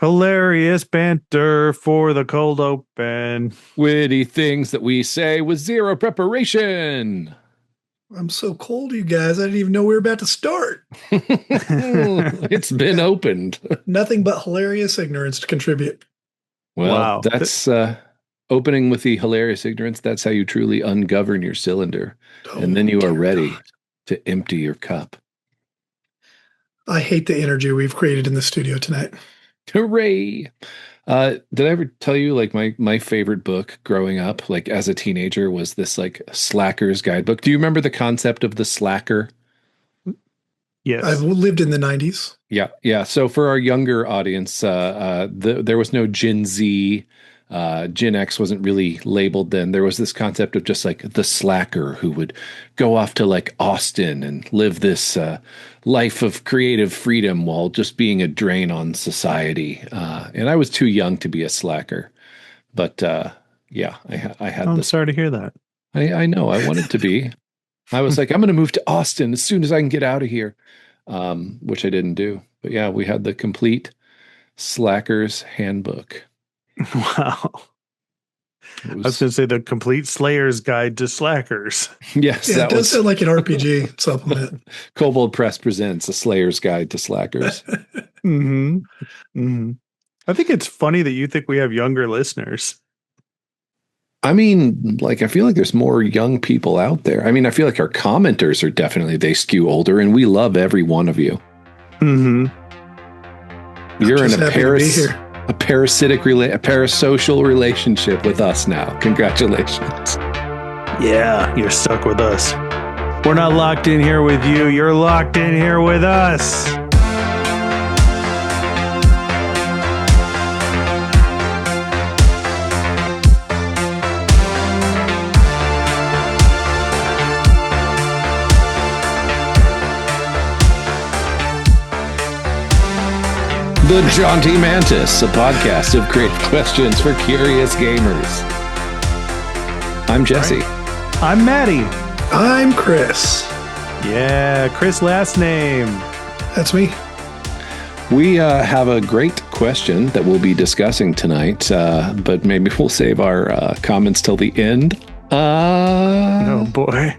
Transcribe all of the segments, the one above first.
Hilarious banter for the cold open. Witty things that we say with zero preparation. I'm so cold, you guys. I didn't even know we were about to start. It's been opened. Nothing but hilarious ignorance to contribute. Well, Wow. that's opening with the hilarious ignorance. That's how you truly ungovern your cylinder. And then you are ready to empty your cup. I hate the energy we've created in the studio tonight. Hooray! Did I ever tell you, like, my favorite book growing up, like as a teenager, was this like Slacker's guidebook? Do you remember the concept of the slacker? Yes. I've lived in the 90s. Yeah. So for our younger audience, there was no Gen Z. Gen X wasn't really labeled then. There was this concept of just like the slacker who would go off to like Austin and live this life of creative freedom while just being a drain on society. And I was too young to be a slacker. But yeah, I had I'm sorry to hear that. I know. I wanted to be. I was like, I'm going to move to Austin as soon as I can get out of here, which I didn't do. But yeah, we had the complete Slacker's Handbook. Wow. I was going to say the complete Slayer's Guide to Slackers. Yes. Yeah, it does sound like an RPG supplement. Kobold Press presents a Slayer's Guide to Slackers. I think it's funny that you think we have younger listeners. I mean, like, I feel like there's more young people out there. I mean, I feel like our commenters are definitely, they skew older, and we love every one of you. Mm-hmm. You're in a parasocial relationship with us now. Congratulations. Yeah, you're stuck with us. We're not locked in here with you. You're locked in here with us. The Jaunty Mantis, a podcast of creative questions for curious gamers. I'm Jesse. I'm Maddie. I'm Chris. Yeah, Chris last name. That's me. We have a great question that we'll be discussing tonight, but maybe we'll save our comments till the end. Oh boy.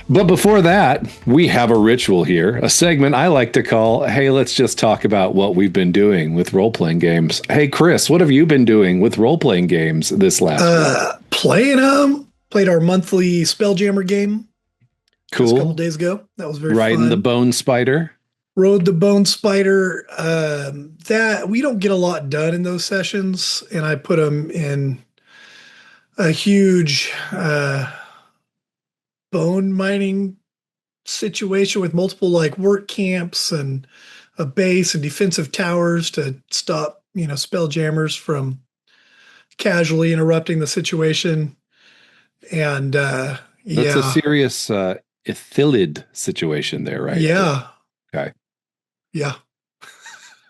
But before that, we have a ritual here, a segment I like to call, hey, let's just talk about what we've been doing with role-playing games. Hey, Chris, what have you been doing with role-playing games this last week? Played our monthly Spelljammer game. Cool. Just a couple days ago. That was very fun. Riding the Bone Spider. Rode the Bone Spider. That we don't get a lot done in those sessions, and I put them in a huge bone mining situation with multiple like work camps and a base and defensive towers to stop, spelljammers from casually interrupting the situation. And That's a serious Ithilid situation there, right? Yeah. Okay. Yeah.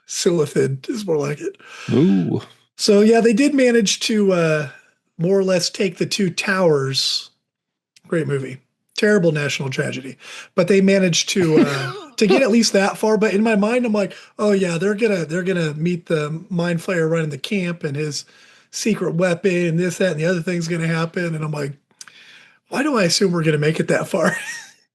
Silithid is more like it. Ooh. So yeah, they did manage to more or less take the two towers. Great movie. Terrible national tragedy, but they managed to get at least that far. But in my mind, I'm like, oh yeah, they're gonna meet the mind flayer running the camp and his secret weapon and this, that, and the other thing's gonna happen. And I'm like, why do I assume we're gonna make it that far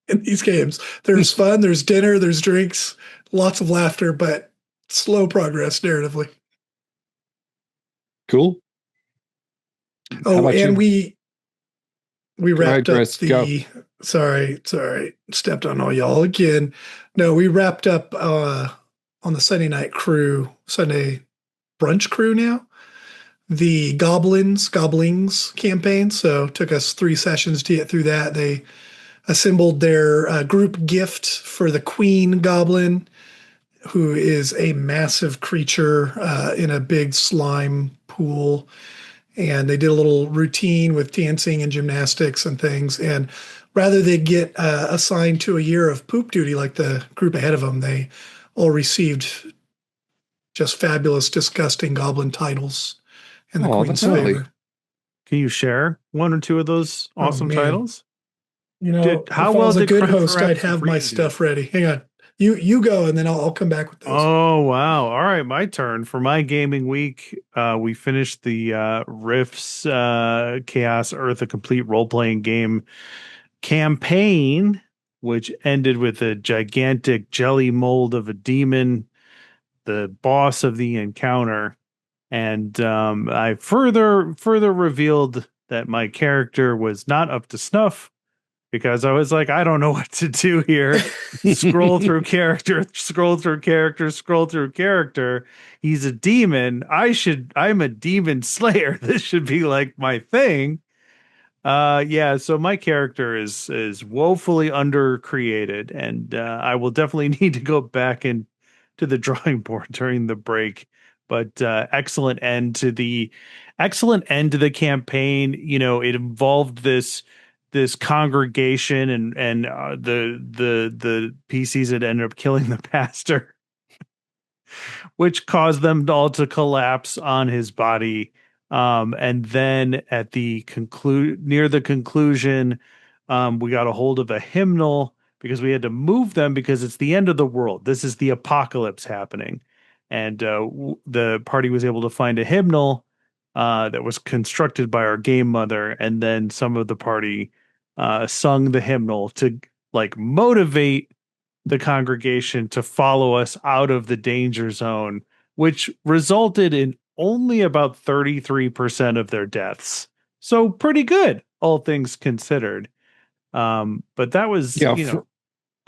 in these games? There's fun, there's dinner, there's drinks, lots of laughter, but slow progress narratively. Cool. Oh, and we wrapped up the. Sorry, stepped on all y'all again. No, we wrapped up on the Sunday brunch crew now, the Goblins campaign. So it took us 3 sessions to get through that. They assembled their group gift for the Queen Goblin, who is a massive creature in a big slime pool. And they did a little routine with dancing and gymnastics and things. And rather than get assigned to a year of poop duty like the group ahead of them, they all received just fabulous, disgusting goblin titles in the Queen's favor. Can you share 1 or 2 of those awesome titles? How well did a good host, I'd have my stuff ready. Hang on. You go, and then I'll come back with those. Oh, wow. All right, my turn. For my gaming week, we finished the Rifts Chaos Earth, a complete role-playing game campaign, which ended with a gigantic jelly mold of a demon, the boss of the encounter. And I further revealed that my character was not up to snuff, because I was like, I don't know what to do here. Scroll through character, scroll through character, scroll through character. He's a demon. I'm a demon slayer. This should be like my thing. Yeah, so my character is woefully undercreated, and I will definitely need to go back into the drawing board during the break. But excellent end to the campaign. You know, it involved this congregation, and the PCs that ended up killing the pastor, which caused them all to collapse on his body. And then at the near the conclusion, we got a hold of a hymnal because we had to move them because it's the end of the world. This is the apocalypse happening. And the party was able to find a hymnal that was constructed by our game mother. And then some of the party sung the hymnal to like motivate the congregation to follow us out of the danger zone, which resulted in only about 33% of their deaths. So pretty good, all things considered. But that was, go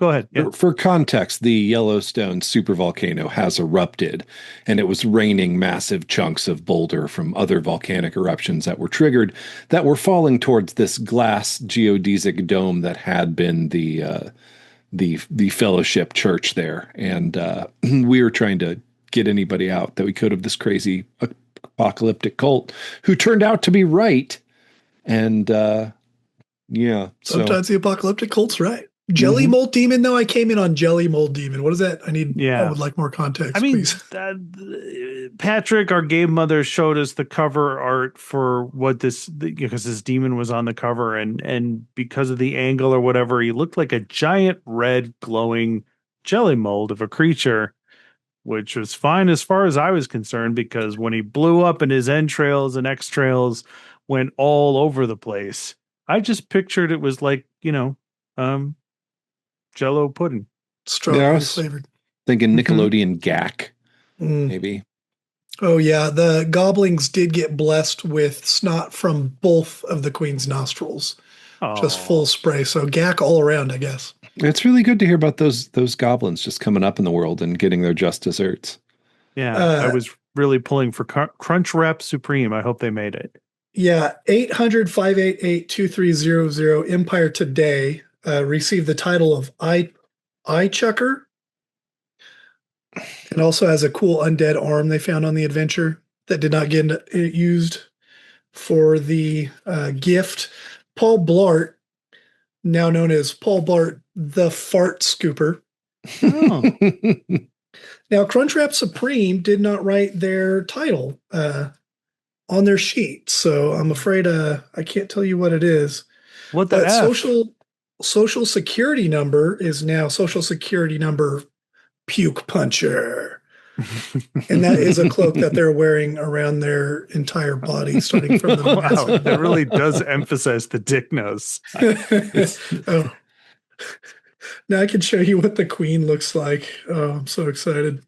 ahead. Yeah. For context, the Yellowstone supervolcano has erupted, and it was raining massive chunks of boulder from other volcanic eruptions that were triggered, that were falling towards this glass geodesic dome that had been the fellowship church there. And we were trying to get anybody out that we could of this crazy apocalyptic cult, who turned out to be right. And sometimes the apocalyptic cult's right. Jelly mold demon, though. I came in on jelly mold demon. What is that? I would like more context. I mean, please. Patrick, our game mother, showed us the cover art for what because this demon was on the cover, and because of the angle or whatever, he looked like a giant red glowing jelly mold of a creature, which was fine as far as I was concerned, because when he blew up and his entrails and extrails went all over the place, I just pictured it was like, Jello pudding. Strawberry flavored. Thinking Nickelodeon gack, maybe. Oh, yeah. The goblins did get blessed with snot from both of the queen's nostrils. Just full spray. So gack all around, I guess. It's really good to hear about those goblins just coming up in the world and getting their just desserts. Yeah, I was really pulling for Crunch Wrap Supreme. I hope they made it. Yeah, 800-588-2300 Empire Today received the title of Eye Chucker, and also has a cool undead arm they found on the adventure that did not get used for the gift. Paul Blart, now known as Paul Blart the Fart Scooper. Oh. Now, Crunchwrap Supreme did not write their title on their sheet, so I'm afraid I can't tell you what it is. What the F? Social security number is now social security number Puke Puncher. And that is a cloak that they're wearing around their entire body, starting from the wow, that really does emphasize the dick nose. Oh. Now I can show you what the queen looks like. Oh, I'm so excited.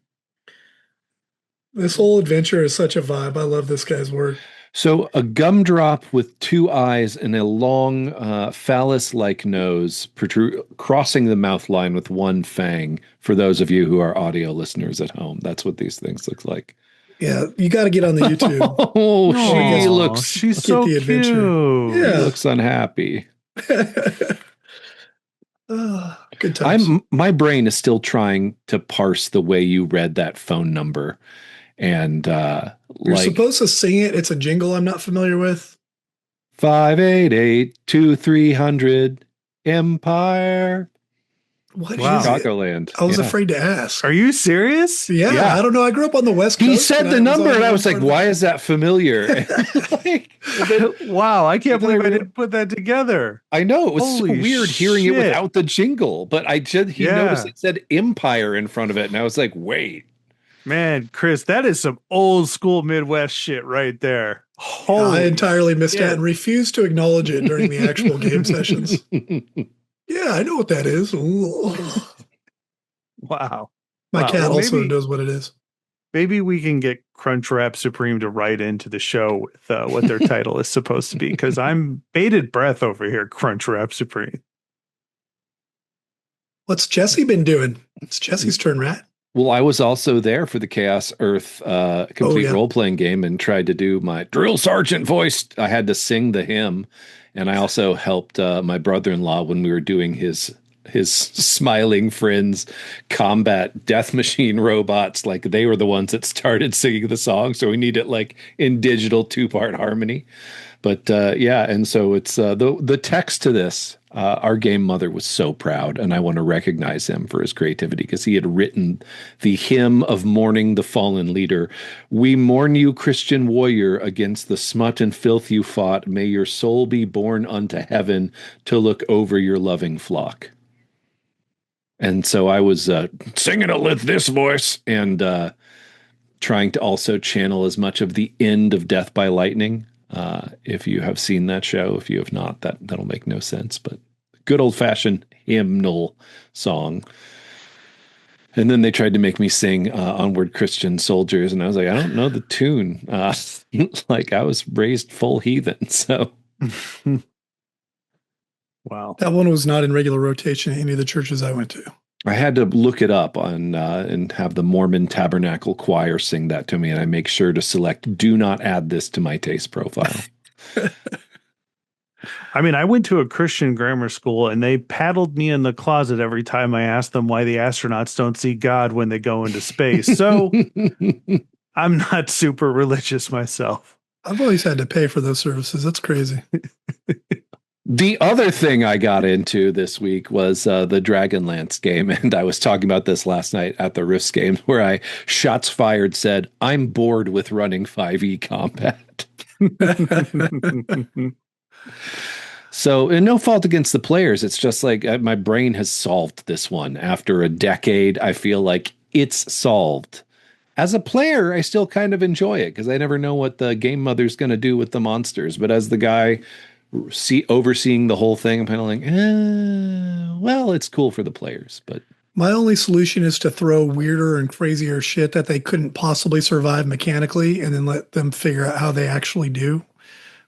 This whole adventure is such a vibe. I love this guy's work. So a gumdrop with two eyes and a long phallus-like nose crossing the mouth line with one fang, for those of you who are audio listeners at home. That's what these things look like. Yeah, you got to get on the YouTube. She's so cute. Yeah. She looks unhappy. Good times. My brain is still trying to parse the way you read that phone number. And you're supposed to sing it. It's a jingle I'm not familiar with. 588-2300 Empire. What Wow. is it? Chicagoland. I was Yeah. afraid to ask. Are you serious? Yeah, I don't know. I grew up on the West Coast. He said the number, and I was like, "Why is that familiar?" Wow, I can't believe I realized- didn't put that together. I know it was Holy so weird hearing it shit. without the jingle, but he noticed it said Empire in front of it, and I was like, "Wait." Man, Chris, that is some old school Midwest shit right there. I entirely missed shit. that and refused to acknowledge it during the actual game sessions. Yeah, I know what that is. Wow. My cat well, also maybe- knows what it is. Maybe we can get Crunchwrap Supreme to write into the show with what their title is supposed to be, because I'm bated breath over here, Crunchwrap Supreme. What's Jesse been doing? It's Jesse's turn, right? Well, I was also there for the Chaos Earth complete yeah. role-playing game and tried to do my drill sergeant voice. I had to sing the hymn, and I also helped my brother-in-law when we were doing his smiling friends combat death machine robots. Like, they were the ones that started singing the song, so we need it like in digital 2-part harmony. But yeah, and so it's the text to this. Our game mother was so proud, and I want to recognize him for his creativity, because he had written the hymn of mourning the fallen leader. We mourn you, Christian warrior, against the smut and filth you fought. May your soul be borne unto heaven to look over your loving flock. And so I was singing it with this voice and trying to also channel as much of the end of Death by Lightning. If you have seen that show, if you have not, that'll make no sense. But good old fashioned hymnal song. And then they tried to make me sing Onward Christian Soldiers, and I was like, I don't know the tune. Like, I was raised full heathen, so. Wow. That one was not in regular rotation at any of the churches I went to. I had to look it up on and have the Mormon Tabernacle Choir sing that to me, and I make sure to select "Do not add this to my taste profile." I mean, I went to a Christian grammar school, and they paddled me in the closet every time I asked them why the astronauts don't see God when they go into space. So I'm not super religious myself. I've always had to pay for those services. That's crazy. The other thing I got into this week was the Dragonlance game, and I was talking about this last night at the Rifts game, where I shots fired said, "I'm bored with running 5e combat." So, and no fault against the players. It's just like my brain has solved this one. After a decade, I feel like it's solved. As a player, I still kind of enjoy it, because I never know what the game mother's going to do with the monsters. But as the guy overseeing the whole thing, I'm kind of like, well, it's cool for the players. But my only solution is to throw weirder and crazier shit that they couldn't possibly survive mechanically, and then let them figure out how they actually do.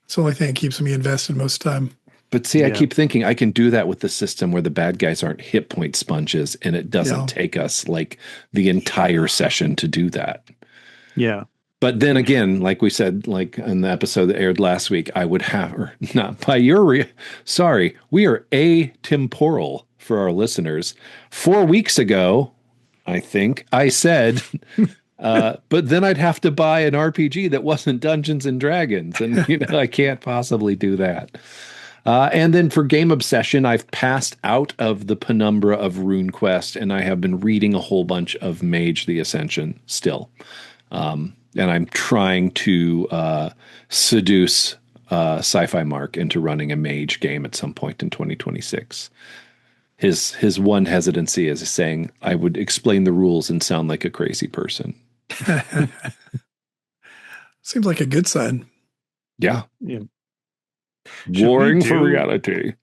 It's the only thing that keeps me invested most of the time. But see, I keep thinking I can do that with the system where the bad guys aren't hit point sponges, and it doesn't take us like the entire session to do that. Yeah. But then again, like we said, like in the episode that aired last week, I would have, or not by your, sorry, we are atemporal for our listeners. 4 weeks ago, I think I said, but then I'd have to buy an RPG that wasn't Dungeons and Dragons. And, I can't possibly do that. And then for Game Obsession, I've passed out of the penumbra of RuneQuest, and I have been reading a whole bunch of Mage the Ascension still. And I'm trying to seduce Sci-Fi Mark into running a Mage game at some point in 2026. His one hesitancy is saying I would explain the rules and sound like a crazy person. Seems like a good sign. Yeah. Warring for reality.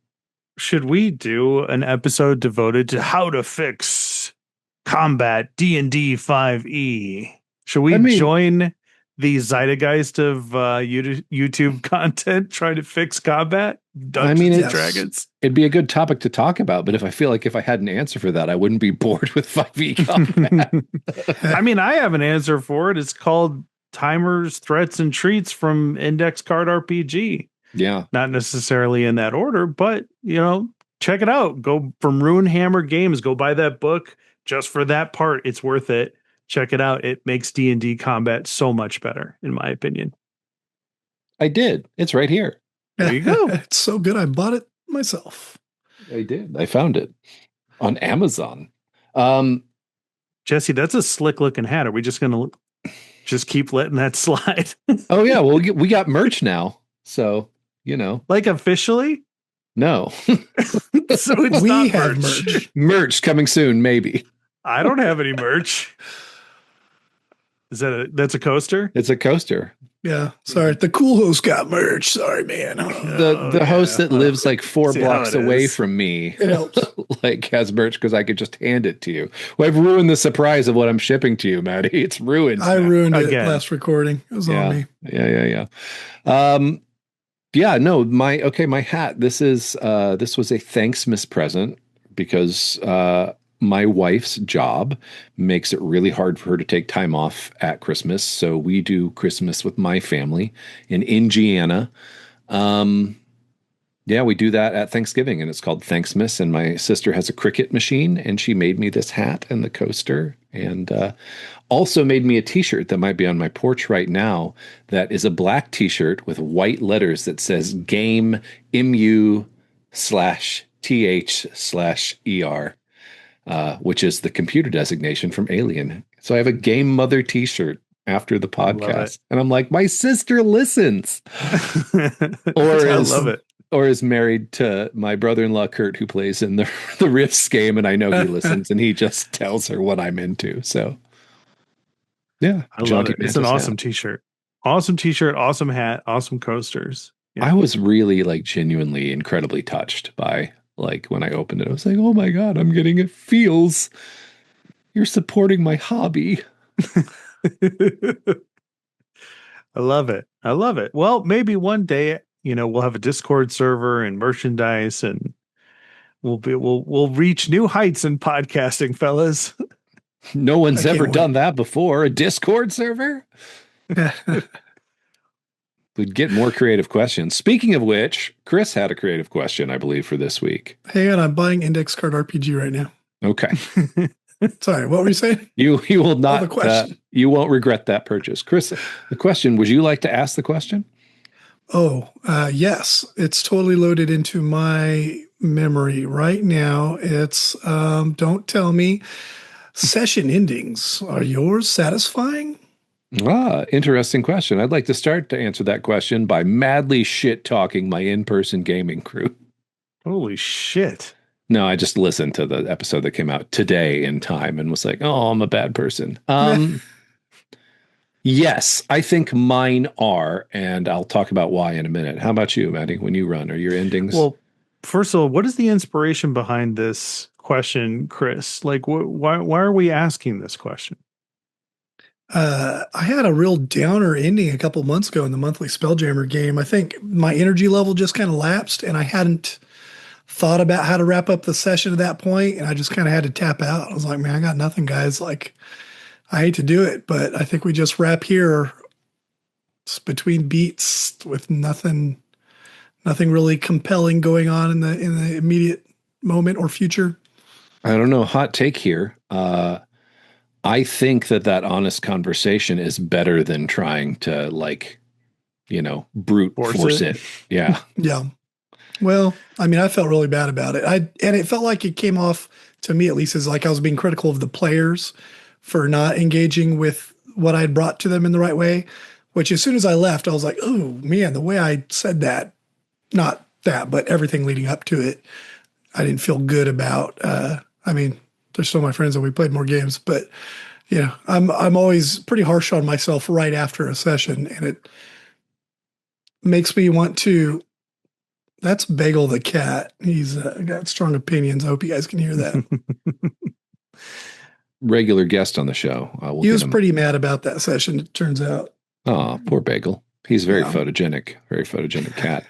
Should we do an episode devoted to how to fix combat D&D 5e? Should we join the zeitgeist of YouTube content trying to fix combat? Dungeons and Dragons. It'd be a good topic to talk about, but I feel like if I had an answer for that, I wouldn't be bored with 5e combat. I mean, I have an answer for it. It's called Timers, Threats, and Treats from Index Card RPG. Yeah. Not necessarily in that order, but, check it out. Go from Runehammer Games. Go buy that book just for that part. It's worth it. Check it out. It makes D&D combat so much better, in my opinion. I did. It's right here. There you go. It's so good. I bought it myself. I did. I found it. On Amazon. Um, Jesse, that's a slick looking hat. Are we just going to just keep letting that slide? oh yeah, well we got merch now. So, Like officially? no. So it's We not have merch. merch. Merch coming soon, maybe. I don't have any merch. Is that's a coaster? It's a coaster. Yeah. Sorry. The cool host got merch. Sorry, man. The host that lives like 4 See how blocks it away is. from me It helps. like has merch because I could just hand it to you. Well, I've ruined the surprise of what I'm shipping to you, Maddie. It's ruined. I now. ruined it Again. last recording. It was on me. Yeah. No, my hat. This was a Thanksmas present because my wife's job makes it really hard for her to take time off at Christmas. So we do Christmas with my family in Indiana. We do that at Thanksgiving, and it's called Thanksmas. And my sister has a Cricut machine, and she made me this hat and the coaster, and also made me a T-shirt that might be on my porch right now. That is a black T-shirt with white letters that says Game MU/TH/ER, which is the computer designation from Alien. So I have a Game Mother T-shirt after the podcast, and I'm like, my sister listens, I love it. or is married to my brother-in-law Kurt, who plays in the Rifts game, and I know he listens, and he just tells her what I'm into. So, yeah, I love Jaunty it. It's an Mantis awesome T-shirt. Awesome T-shirt, awesome hat, awesome coasters. Yeah. I was really genuinely incredibly touched by when I opened it. I was like, oh my God, I'm getting it. Feels you're supporting my hobby. I love it. Well, maybe one day, we'll have a Discord server and merchandise, and we'll reach new heights in podcasting, fellas. No one's ever done that before. A Discord server? We'd get more creative questions. Speaking of which, Chris had a creative question, I believe, for this week. Hang on, I'm buying Index Card RPG right now. Okay. Sorry, what were you saying? You will not. The question. You won't regret that purchase, Chris. The question. Would you like to ask the question? Oh, yes. It's totally loaded into my memory right now. It's don't tell me. Session endings, are yours satisfying? Interesting question. I'd like to start to answer that question by madly shit talking my in-person gaming crew. Holy shit. No, I just listened to the episode that came out today in time and was like, oh, I'm a bad person. Yes, I think mine are, and I'll talk about why in a minute. How about you, Maddie, when you run? Are your endings? Well, first of all, what is the inspiration behind this question, Chris? Why are we asking this question? I had a real downer ending a couple months ago in the monthly Spelljammer game. I think my energy level just kind of lapsed, and I hadn't thought about how to wrap up the session at that point, and I just kind of had to tap out. I was like, man, I got nothing, guys. I hate to do it, but I think we just wrap here. It's between beats with nothing really compelling going on in the immediate moment or future. I don't know. Hot take here. I think that honest conversation is better than trying to brute force it. Yeah. Yeah. Well, I mean, I felt really bad about it. And it felt like it came off to me, at least, as like I was being critical of the players for not engaging with what I'd brought to them in the right way, which as soon as I left, I was like, oh man, the way I said that, not that, but everything leading up to it, I didn't feel good about. I mean, they're still my friends and we played more games, but I'm always pretty harsh on myself right after a session, and it makes me want to. That's Bagel the cat. He's got strong opinions. I hope you guys can hear that. Regular guest on the show. He was pretty mad about that session, it turns out. Oh, poor Bagel. He's very photogenic. Very photogenic cat.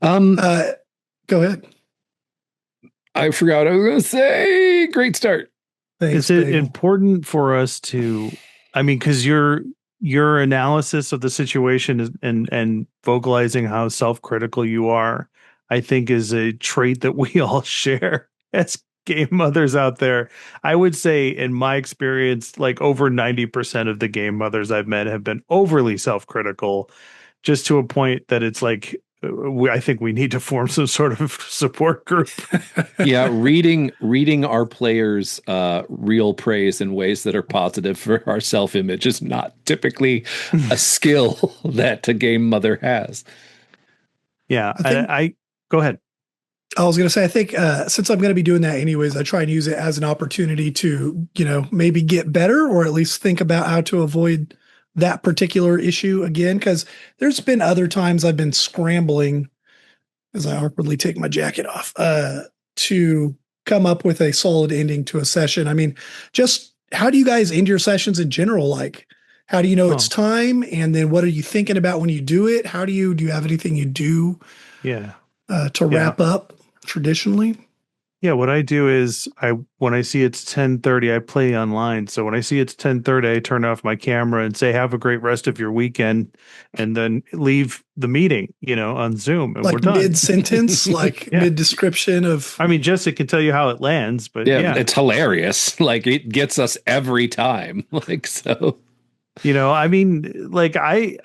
Go ahead. I forgot what I was going to say. Great start. Thanks, Is it Bagel. important for us to, I mean, because your analysis of the situation and vocalizing how self-critical you are, I think is a trait that we all share as game mothers out there. I would say in my experience, over 90% of the game mothers I've met have been overly self-critical, just to a point that it's I think we need to form some sort of support group. Yeah, reading our players' real praise in ways that are positive for our self-image is not typically a skill that a game mother has. Yeah, I go ahead. I was going to say, I think since I'm going to be doing that anyways, I try and use it as an opportunity to, maybe get better or at least think about how to avoid that particular issue again. Because there's been other times I've been scrambling as I awkwardly take my jacket off to come up with a solid ending to a session. I mean, just how do you guys end your sessions in general? Like, how do you know it's time? And then what are you thinking about when you do it? Do you have anything you do to wrap up traditionally? Yeah, what I do is when I see it's 10:30, I play online. So when I see it's 10:30, I turn off my camera and say, have a great rest of your weekend, and then leave the meeting, on Zoom, and like we're done. Mid-sentence, like mid-description of. I mean, Jessica can tell you how it lands, but it's hilarious. Like, it gets us every time. Like, so. I mean, like I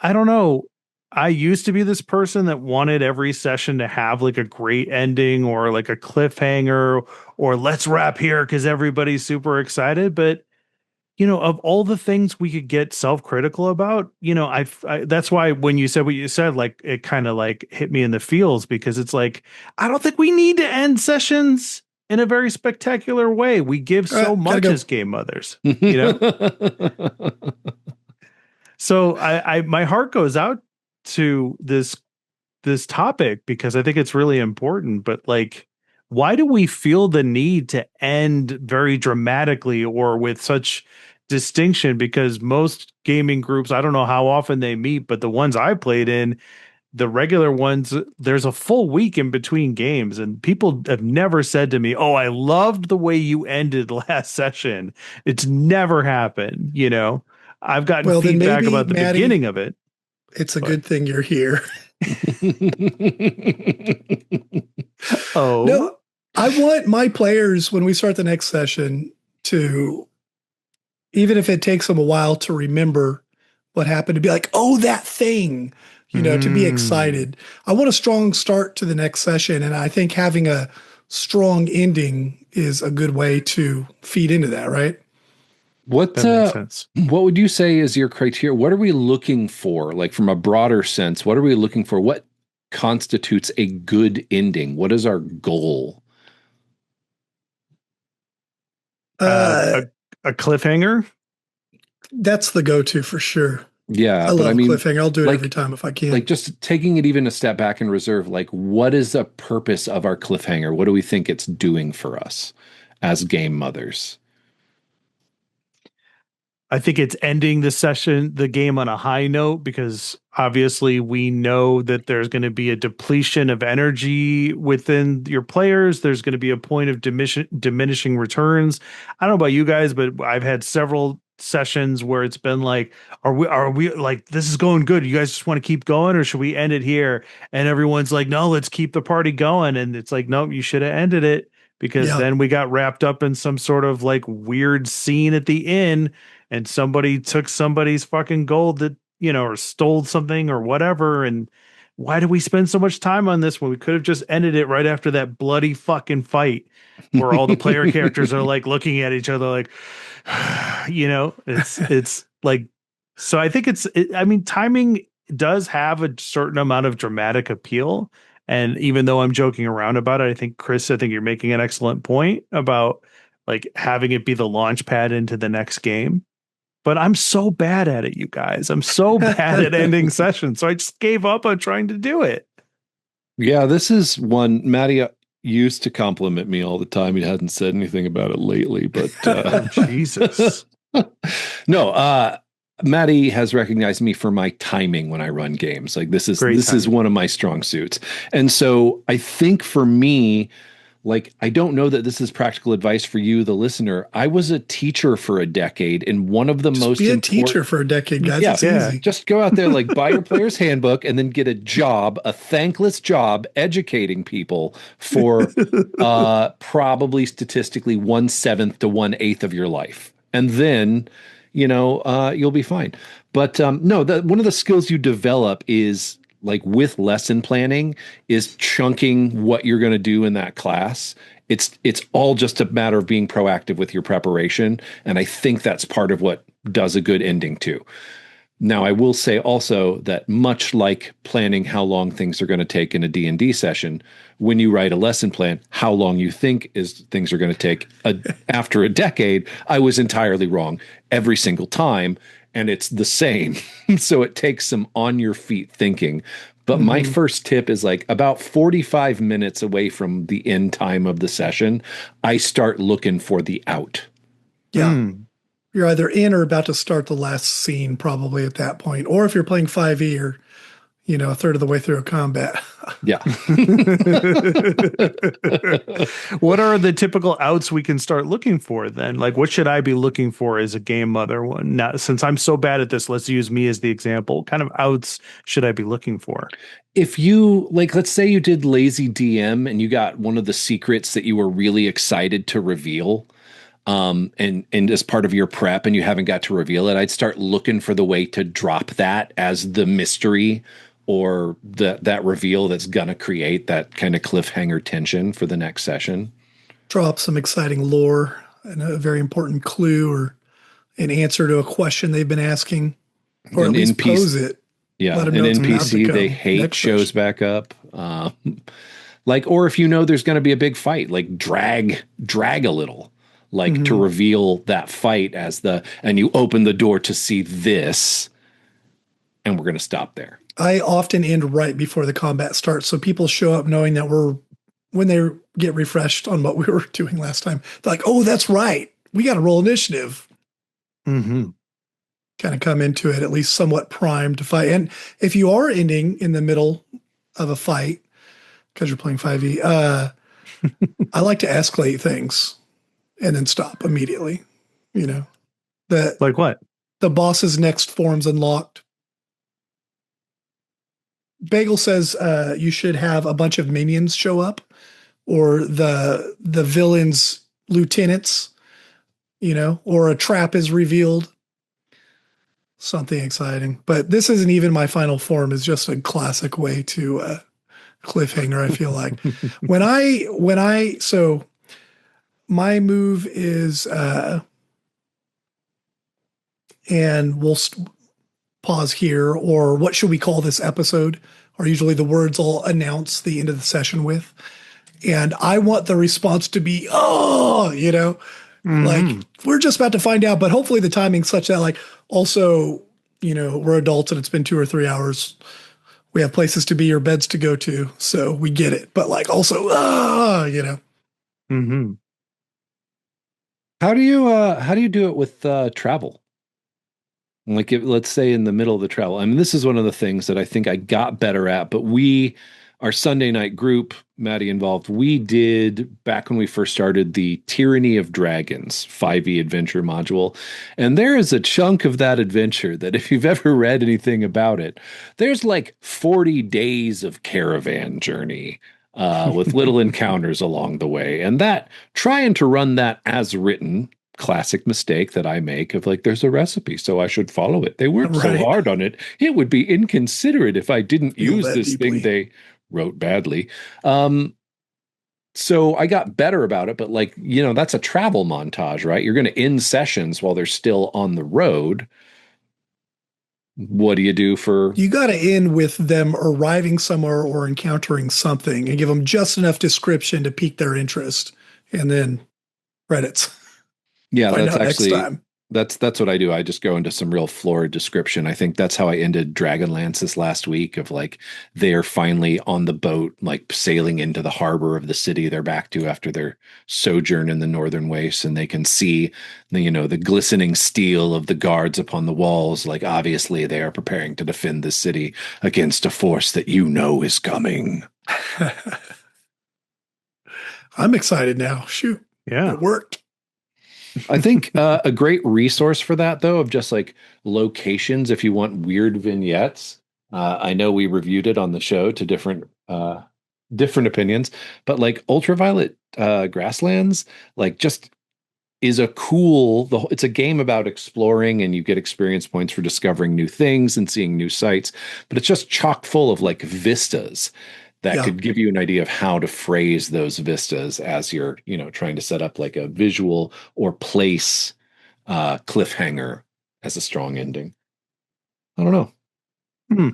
don't know. I used to be this person that wanted every session to have like a great ending or like a cliffhanger or let's wrap here because everybody's super excited. But, of all the things we could get self-critical about, that's why when you said what you said, like it kind of like hit me in the feels because it's like, I don't think we need to end sessions in a very spectacular way. We give so much as game mothers, So my heart goes out to this topic because I think it's really important, but like, why do we feel the need to end very dramatically or with such distinction? Because most gaming groups, I don't know how often they meet, but the ones I played in, the regular ones, there's a full week in between games, and people have never said to me, "Oh, I loved the way you ended last session." It's never happened, I've gotten feedback about the beginning of it. It's a good thing you're here. Oh. No, I want my players, when we start the next session, to, even if it takes them a while to remember what happened, to be like, oh, that thing, to be excited. I want a strong start to the next session. And I think having a strong ending is a good way to feed into that, right? That makes sense. What would you say is your criteria? What are we looking for? Like, from a broader sense, what are we looking for? What constitutes a good ending? What is our goal? A cliffhanger? That's the go-to for sure. Yeah. I love cliffhanger. I'll do it every time if I can. Like, just taking it even a step back in reserve, like, what is the purpose of our cliffhanger? What do we think it's doing for us as game mothers? I think it's ending the game on a high note, because obviously we know that there's going to be a depletion of energy within your players. There's going to be a point of diminishing returns. I don't know about you guys, but I've had several sessions where it's been like, are we like, this is going good, you guys just want to keep going, or should we end it here? And everyone's like, no, let's keep the party going. And it's like, nope, you should have ended it, because then we got wrapped up in some sort of like weird scene at the inn, and somebody took somebody's fucking gold that, or stole something or whatever. And why do we spend so much time on this when we could have just ended it right after that bloody fucking fight where all the player characters are like looking at each other like, it's like, so I think I mean, timing does have a certain amount of dramatic appeal. And even though I'm joking around about it, I think, Chris, you're making an excellent point about like having it be the launch pad into the next game. But I'm so bad at it, you guys. I'm so bad at ending sessions. So I just gave up on trying to do it. Yeah, this is one. Maddie used to compliment me all the time. He hadn't said anything about it lately, but Jesus. No, Maddie has recognized me for my timing when I run games. Like, this is one of my strong suits. And so I think for me, like, I don't know that this is practical advice for you, the listener. I was a teacher for a decade, and one of the most be a teacher for a decade, guys. Yeah, it's easy. Just go out there, like, buy your player's handbook, and then get a job, a thankless job, educating people for probably statistically 1/7 to 1/8 of your life, and then you'll be fine. But no, one of the skills you develop is like with lesson planning is chunking what you're going to do in that class. It's all just a matter of being proactive with your preparation, and I think that's part of what does a good ending too. Now, I will say also that much like planning how long things are going to take in a D&D session, when you write a lesson plan, how long you think is things are going to take after a decade, I was entirely wrong every single time, and it's the same. So it takes some on your feet thinking. But my first tip is like about 45 minutes away from the end time of the session, I start looking for the out. Yeah. You're either in or about to start the last scene probably at that point. Or if you're playing 5e, you're, a third of the way through a combat. Yeah. What are the typical outs we can start looking for then? Like, what should I be looking for as a game mother? Now, since I'm so bad at this, let's use me as the example. What kind of outs should I be looking for? If you, like, let's say you did lazy DM and you got one of the secrets that you were really excited to reveal, and as part of your prep and you haven't got to reveal it, I'd start looking for the way to drop that as the mystery or that reveal that's going to create that kind of cliffhanger tension for the next session. Drop some exciting lore and a very important clue or an answer to a question they've been asking, or An at least NPC pose it. Yeah, Let them an know it's about to NPC they come hate next shows session. back up. Like, or if you know there's going to be a big fight, like drag a little, like to reveal that fight and you open the door to see this, and we're going to stop there. I often end right before the combat starts, so people show up knowing that when they get refreshed on what we were doing last time, they're like, "Oh, that's right, we got to roll initiative." Mm-hmm. Kind of come into it at least somewhat primed to fight. And if you are ending in the middle of a fight because you're playing 5e, I like to escalate things and then stop immediately. That Like what? the boss's next form's unlocked. Bagel says you should have a bunch of minions show up, or the villain's lieutenants, or a trap is revealed. Something exciting. But this isn't even my final form. It's just a classic way to cliffhanger, I feel like. So my move is, and we'll pause here, or what should we call this episode? Are usually the words I'll announce the end of the session with. And I want the response to be, oh, like we're just about to find out, but hopefully the timing's such that, like, also, we're adults and it's been 2 or 3 hours. We have places to be or beds to go to, so we get it. But like also, Mm-hmm. How do you do it with travel? Like, let's say in the middle of the travel. I mean, this is one of the things that I think I got better at, but our Sunday night group, Maddie involved, we did back when we first started the Tyranny of Dragons 5e adventure module. And there is a chunk of that adventure that if you've ever read anything about it, there's like 40 days of caravan journey with little encounters along the way. And that trying to run that as written, classic mistake that I make of like, there's a recipe, so I should follow it. They worked so hard on it. It would be inconsiderate if I didn't use this thing they wrote badly. So I got better about it, but like, that's a travel montage, right? You're going to end sessions while they're still on the road. What do you do you got to end with them arriving somewhere or encountering something and give them just enough description to pique their interest, and then credits. Yeah, that's actually that's what I do. I just go into some real florid description. I think that's how I ended Dragonlance this last week, of like they're finally on the boat, like sailing into the harbor of the city they're back to after their sojourn in the northern wastes, and they can see the glistening steel of the guards upon the walls. Like, obviously they are preparing to defend the city against a force that is coming. I'm excited now. Shoot. Yeah. It worked. I think a great resource for that, though, of just like locations, if you want weird vignettes. I know we reviewed it on the show to different opinions, but like ultraviolet grasslands, like just is a cool, it's a game about exploring, and you get experience points for discovering new things and seeing new sights, but it's just chock full of like vistas that Yeah. could give you an idea of how to phrase those vistas as you're, trying to set up like a visual or place cliffhanger as a strong ending. I don't know. Hmm.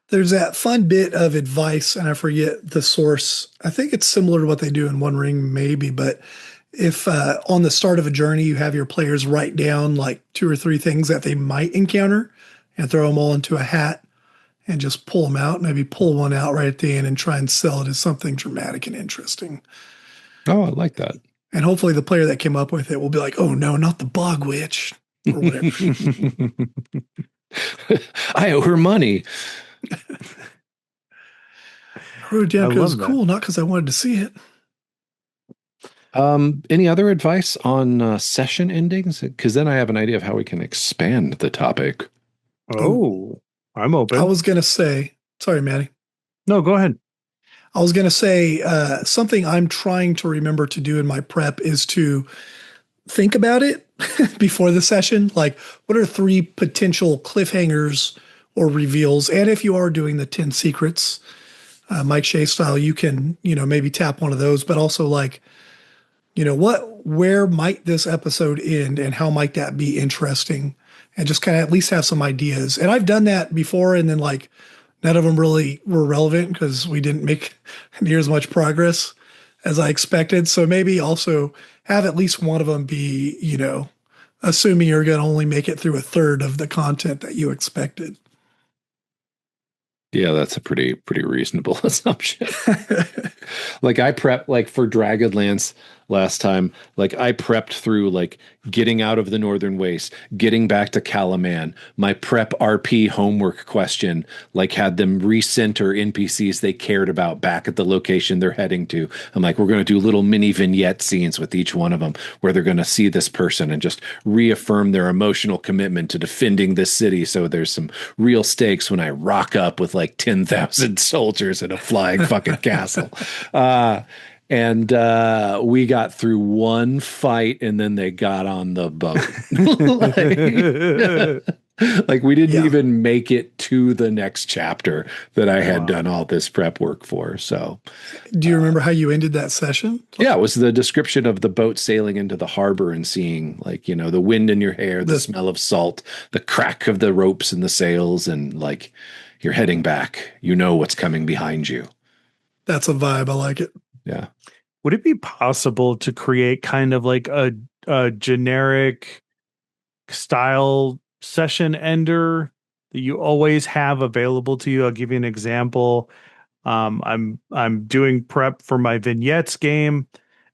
There's that fun bit of advice, and I forget the source. I think it's similar to what they do in One Ring, maybe, but if on the start of a journey, you have your players write down like 2 or 3 things that they might encounter and throw them all into a hat and just pull them out, maybe pull one out right at the end and try and sell it as something dramatic and interesting. Oh, I like that. And hopefully the player that came up with it will be like, oh no, not the bog witch or whatever. I owe her money. I wrote it down I because it was love that. cool, not because I wanted to see it. Any other advice on session endings? Because then I have an idea of how we can expand the topic. Oh, I'm open. I was going to say, sorry, Maddie. No, go ahead. I was going to say something I'm trying to remember to do in my prep is to think about it before the session. Like, what are 3 potential cliffhangers or reveals? And if you are doing the 10 secrets, Mike Shea style, you can, maybe tap one of those, but also like, where might this episode end and how might that be interesting? And just kind of at least have some ideas. And I've done that before, and then like none of them really were relevant because we didn't make near as much progress as I expected. So maybe also have at least one of them be, assuming you're going to only make it through a third of the content that you expected. Yeah, that's a pretty reasonable assumption. Like I prepped like for Dragonlance last time. Like I prepped through like getting out of the Northern Waste, getting back to Calaman. My prep RP homework question like had them recenter NPCs they cared about back at the location they're heading to. I'm like, we're going to do little mini vignette scenes with each one of them where they're going to see this person and just reaffirm their emotional commitment to defending this city. So there's some real stakes when I rock up with like 10,000 soldiers in a flying fucking castle. And we got through one fight and then they got on the boat. like we didn't even make it to the next chapter that I had done all this prep work for. So do you remember how you ended that session? Yeah, it was the description of the boat sailing into the harbor and seeing like, the wind in your hair, the smell of salt, the crack of the ropes and the sails, and like you're heading back. You know what's coming behind you. That's a vibe. I like it. Yeah. Would it be possible to create kind of like a generic style session ender that you always have available to you? I'll give you an example. I'm doing prep for my vignettes game,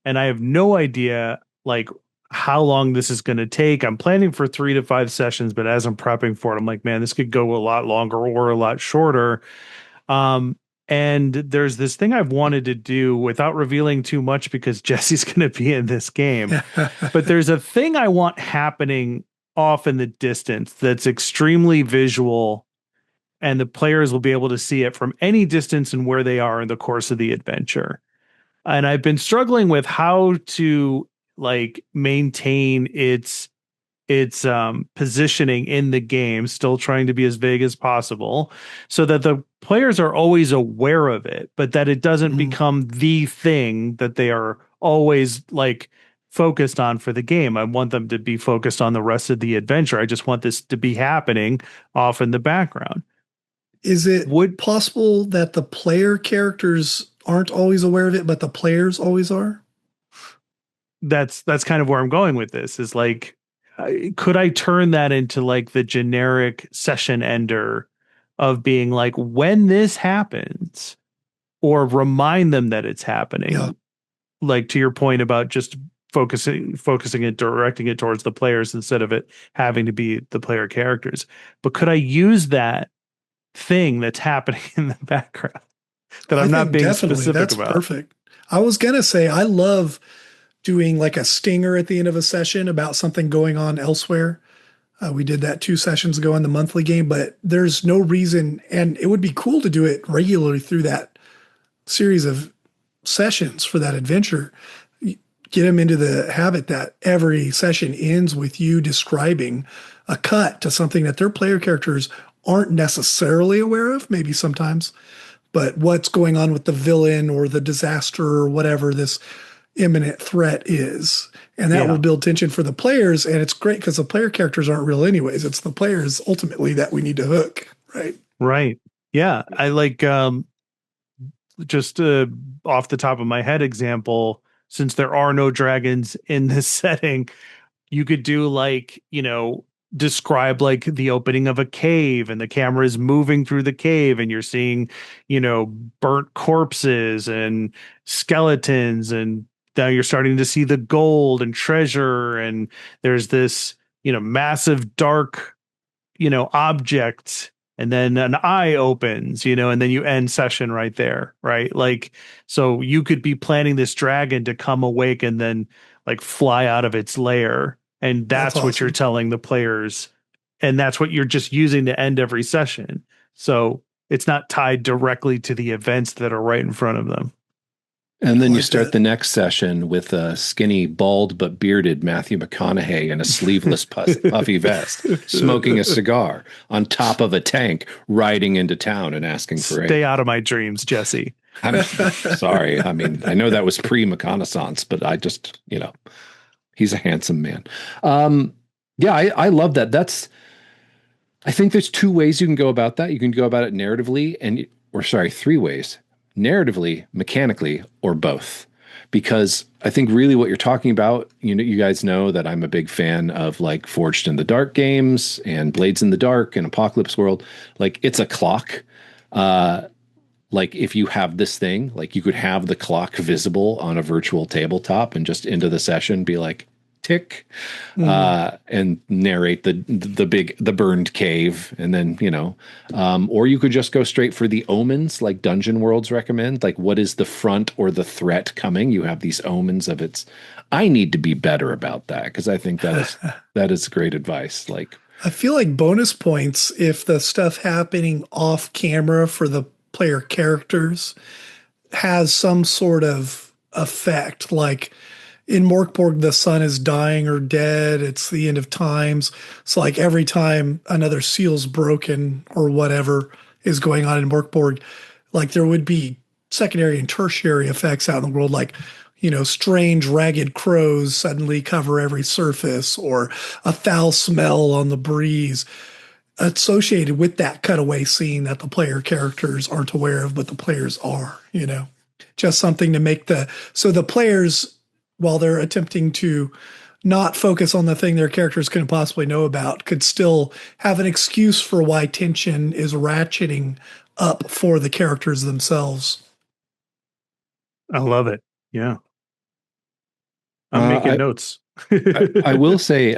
and I have no idea like how long this is going to take. I'm planning for 3 to 5 sessions, but as I'm prepping for it, I'm like, man, this could go a lot longer or a lot shorter. And there's this thing I've wanted to do without revealing too much because Jesse's going to be in this game. But there's a thing I want happening off in the distance that's extremely visual, and the players will be able to see it from any distance and where they are in the course of the adventure. And I've been struggling with how to like maintain its positioning in the game, still trying to be as vague as possible so that the players are always aware of it, but that it doesn't become the thing that they are always like focused on for the game. I want them to be focused on the rest of the adventure. I just want this to be happening off in the background. Is it possible that the player characters aren't always aware of it, but the players always are? That's kind of where I'm going with this, is like, could I turn that into like the generic session ender of being like, when this happens, or remind them that it's happening? Yeah. Like to your point about just focusing it, directing it towards the players instead of it having to be the player characters. But could I use that thing that's happening in the background that I'm not being specific that's about? Perfect. I was going to say, I love doing like a stinger at the end of a session about something going on elsewhere. We did that 2 sessions ago in the monthly game, but there's no reason, and it would be cool to do it regularly through that series of sessions for that adventure. get them into the habit that every session ends with you describing a cut to something that their player characters aren't necessarily aware of, maybe sometimes, but what's going on with the villain or the disaster or whatever this imminent threat is. And that will Yeah. build tension for the players. And it's great because the player characters aren't real anyways. It's the players ultimately that we need to hook, right? Right. Yeah. I like just off the top of my head example, since there are no dragons in this setting, you could do like, describe like the opening of a cave and the camera is moving through the cave and you're seeing, burnt corpses and skeletons, and now you're starting to see the gold and treasure, and there's this, massive dark, object, and then an eye opens, and then you end session right there, right? Like, so you could be planning this dragon to come awake and then like fly out of its lair, and That's that's what you're awesome. telling the players, and that's what you're just using to end every session. So it's not tied directly to the events that are right in front of them. And I then you like start that. the next session with a skinny, bald but bearded Matthew McConaughey in a sleeveless puffy vest, smoking a cigar on top of a tank, riding into town and asking for Stay aid. out of my dreams, Jesse. I'm sorry. I mean, I know that was pre-reconnaissance, but I just, he's a handsome man. Yeah, I love that. I think there's two ways you can go about that. You can go about it narratively three ways: narratively, mechanically, or both. Because I think really what you're talking about, you guys know that I'm a big fan of like Forged in the Dark games and Blades in the Dark and Apocalypse World. Like, it's a clock. Like, if you have this thing, like, you could have the clock visible on a virtual tabletop and just into the session be like, tick, and narrate the burned cave, and then or you could just go straight for the omens, like Dungeon Worlds recommend. Like, what is the front or the threat coming? You have these omens of its. I need to be better about that, because I think that is great advice. Like, I feel like bonus points if the stuff happening off camera for the player characters has some sort of effect. Like in Morkborg, the sun is dying or dead. It's the end of times. So like every time another seal's broken or whatever is going on in Morkborg, like there would be secondary and tertiary effects out in the world, like strange ragged crows suddenly cover every surface, or a foul smell on the breeze associated with that cutaway scene that the player characters aren't aware of, but the players are, just something to make so the players, while they're attempting to not focus on the thing their characters couldn't possibly know about, could still have an excuse for why tension is ratcheting up for the characters themselves. I love it. Yeah. I'm making notes. I will say,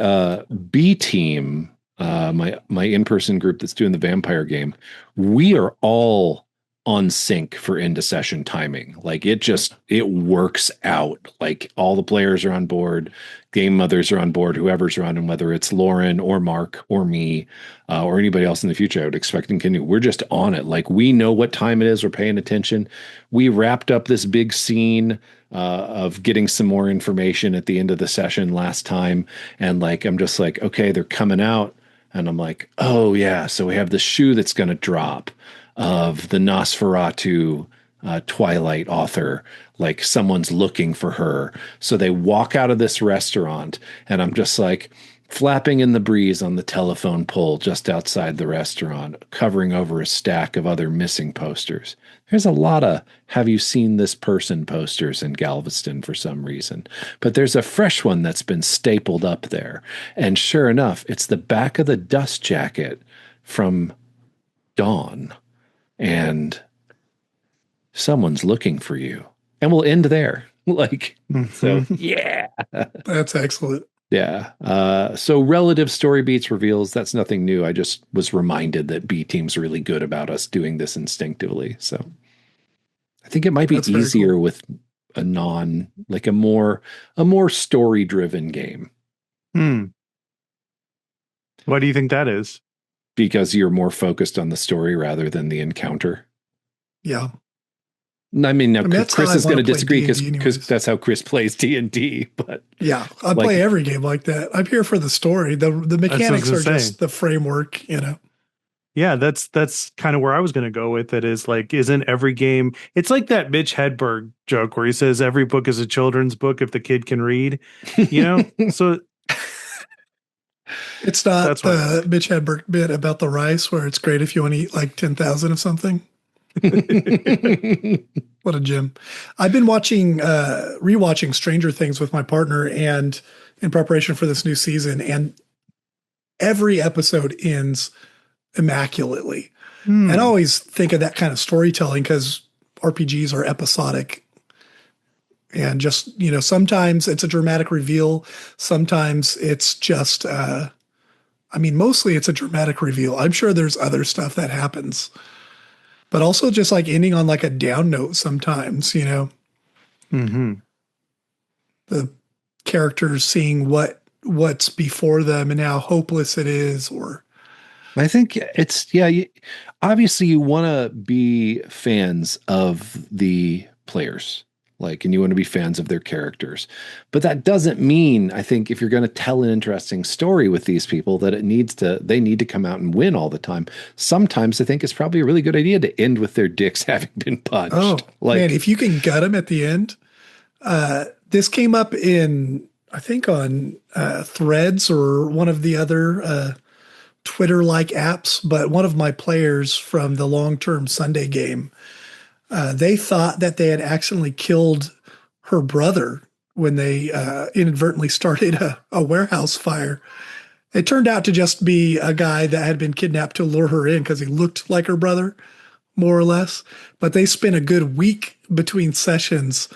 B Team, my in-person group that's doing the vampire game, we are all on sync for end of session timing. Like, it works out. Like, all the players are on board, game mothers are on board, whoever's around, and whether it's Lauren or Mark or me, or anybody else in the future, I would expect and continue. We're just on it. Like, we know what time it is. We're paying attention. We wrapped up this big scene of getting some more information at the end of the session last time. And like, I'm just like, okay, they're coming out. And I'm like, oh yeah. So we have the shoe that's going to drop of the Nosferatu Twilight author. Like, someone's looking for her. So they walk out of this restaurant, and I'm just like flapping in the breeze on the telephone pole just outside the restaurant, covering over a stack of other missing posters. There's a lot of "have you seen this person" posters in Galveston for some reason, but there's a fresh one that's been stapled up there. And sure enough, it's the back of the dust jacket from Dawn. And someone's looking for you. And we'll end there. Like, so yeah. That's excellent. Yeah. So relative story beats reveals, that's nothing new. I just was reminded that B Team's really good about us doing this instinctively. So I think it might be That's very easier cool. with a more story driven game, Why do you think that is? because you're more focused on the story rather than the encounter. Yeah. I mean, now that's how Chris I is going to wanna play disagree because D&D anyways. that's how Chris plays D&D. But Yeah, I like, play every game like that. I'm here for the story. The That's what I was mechanics gonna are say. just the framework, you know. Yeah, that's kind of where I was going to go with it. Is like, isn't every game? It's like that Mitch Hedberg joke where he says every book is a children's book if the kid can read. You know, so It's not that's why. the Mitch Hedberg bit about the rice where it's great if you want to eat like 10,000 of something. What a gem. I've been rewatching Stranger Things with my partner and in preparation for this new season, and every episode ends immaculately. And I always think of that kind of storytelling because RPGs are episodic. And just, sometimes it's a dramatic reveal. Sometimes it's just, mostly it's a dramatic reveal. I'm sure there's other stuff that happens, but also just like ending on like a down note sometimes, Mm-hmm. the characters seeing what's before them and how hopeless it is, or I think it's, yeah, obviously you want to be fans of the players, and you want to be fans of their characters. But that doesn't mean, I think, if you're going to tell an interesting story with these people, that they need to come out and win all the time. Sometimes I think it's probably a really good idea to end with their dicks having been punched. oh man, if you can gut them at the end. This came up I think on Threads or one of the other Twitter-like apps, but one of my players from the long-term Sunday game, they thought that they had accidentally killed her brother when they inadvertently started a warehouse fire. It turned out to just be a guy that had been kidnapped to lure her in because he looked like her brother, more or less. But they spent a good week between sessions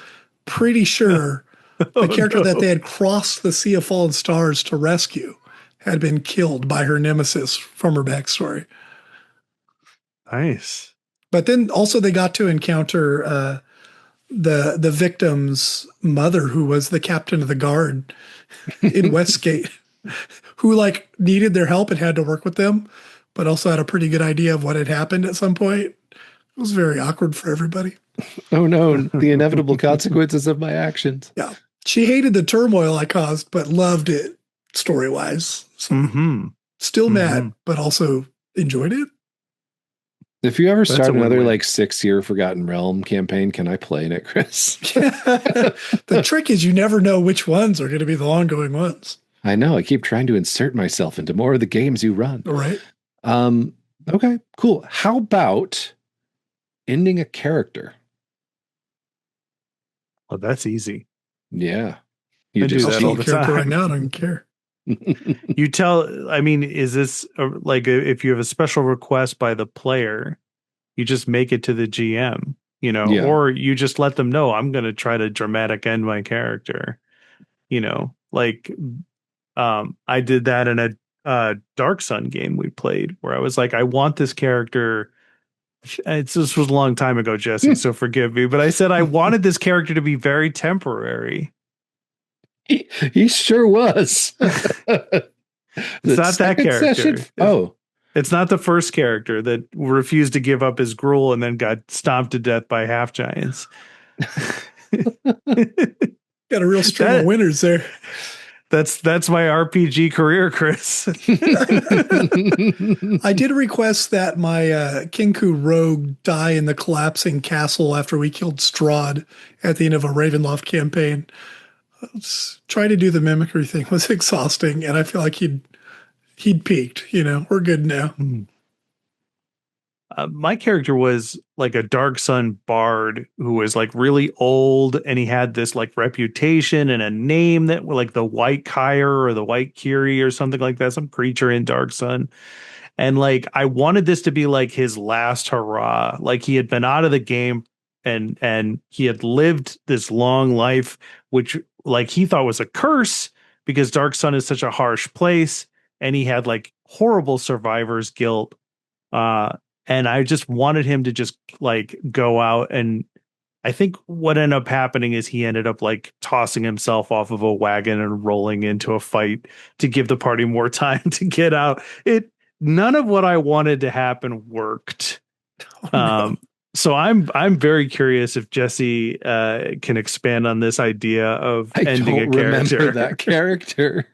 pretty sure the character that they had crossed the Sea of Fallen Stars to rescue had been killed by her nemesis from her backstory. Nice. But then also they got to encounter the victim's mother, who was the captain of the guard in Westgate, who needed their help and had to work with them, but also had a pretty good idea of what had happened at some point. It was very awkward for everybody. Oh no, the inevitable consequences of my actions. Yeah. She hated the turmoil I caused, but loved it story-wise. So still mad, but also enjoyed it. If you ever start another 6-year Forgotten Realm campaign, can I play in it, Chris? The trick is you never know which ones are going to be the ongoing ones. I know. I keep trying to insert myself into more of the games you run. Right. Okay, cool. How about ending a character? Well, that's easy. Yeah. You do that all the time. Right now, I don't care. You tell, is this if you have a special request by the player, you just make it to the GM, or you just let them know, I'm going to try to dramatic end my character, I did that in a Dark Sun game we played where I was like, I want this character. This was a long time ago, Jesse, so forgive me, but I said I wanted this character to be very temporary. He sure was. It's not that character. It's not the first character that refused to give up his gruel and then got stomped to death by half giants. Got a real string of winners there. That's my RPG career, Chris. I did request that my Kinku rogue die in the collapsing castle after we killed Strahd at the end of a Ravenloft campaign. Trying to do the mimicry thing was exhausting, and I feel like he'd peaked. We're good now. My character was like a Dark Sun bard who was really old, and he had this reputation and a name that the White Kyre or the White Kiri or something like that, some creature in Dark Sun. And I wanted this to be his last hurrah. He had been out of the game and he had lived this long life, which he thought was a curse because Dark Sun is such a harsh place, and he had horrible survivor's guilt. And I just wanted him to just go out, and I think what ended up happening is he ended up tossing himself off of a wagon and rolling into a fight to give the party more time to get out. None of what I wanted to happen worked. Oh, no. So I'm very curious if Jesse can expand on this idea of I ending a don't remember character. that character.